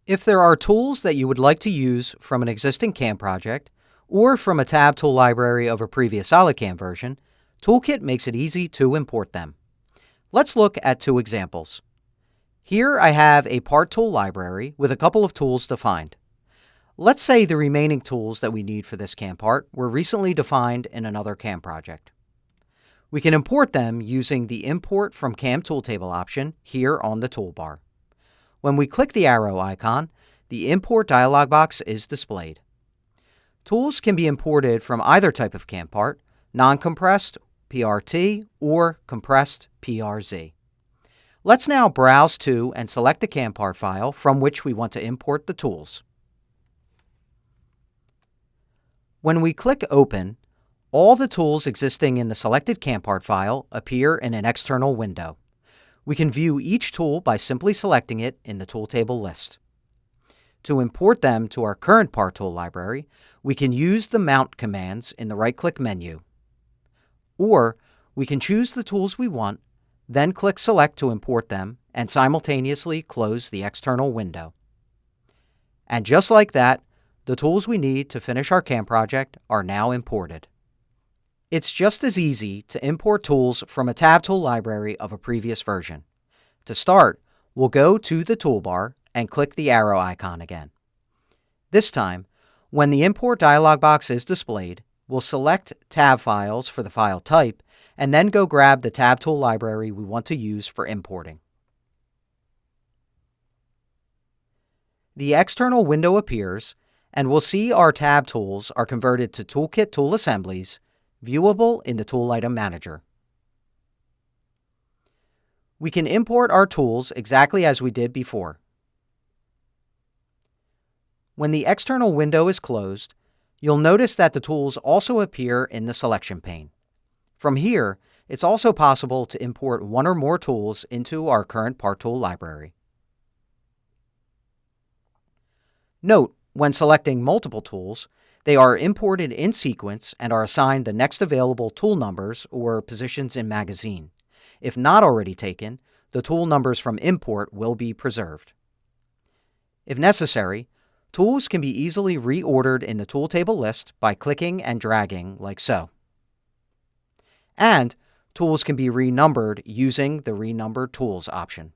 If there are tools that you would like to use from an existing CAM project or from a tab tool library of a previous SolidCAM version, ToolKit makes it easy to import them. Let's look at two examples. Here I have a part tool library with a couple of tools defined. Let's say the remaining tools that we need for this CAM part were recently defined in another CAM project. We can import them using the Import from CAM Tool Table option here on the toolbar. When we click the arrow icon, the Import dialog box is displayed. Tools can be imported from either type of CAM part, non-compressed PRT or compressed PRZ. Let's now browse to and select the CAM part file from which we want to import the tools. When we click Open, all the tools existing in the selected CAM part file appear in an external window. We can view each tool by simply selecting it in the tool table list. To import them to our current part tool library, we can use the Mount commands in the right-click menu. Or we can choose the tools we want, then click Select to import them, and simultaneously close the external window. And just like that, the tools we need to finish our CAM project are now imported. It's just as easy to import tools from a tab tool library of a previous version. To start, we'll go to the toolbar and click the arrow icon again. This time, when the Import dialog box is displayed, we'll select tab files for the file type and then go grab the tab tool library we want to use for importing. The external window appears, and we'll see our tab tools are converted to ToolKit tool assemblies, viewable in the Tool Item Manager. We can import our tools exactly as we did before. When the external window is closed, you'll notice that the tools also appear in the selection pane. From here, it's also possible to import one or more tools into our current part tool library. Note, when selecting multiple tools, they are imported in sequence and are assigned the next available tool numbers or positions in magazine. If not already taken, the tool numbers from import will be preserved. If necessary, tools can be easily reordered in the tool table list by clicking and dragging like so. And tools can be renumbered using the Renumber Tools option.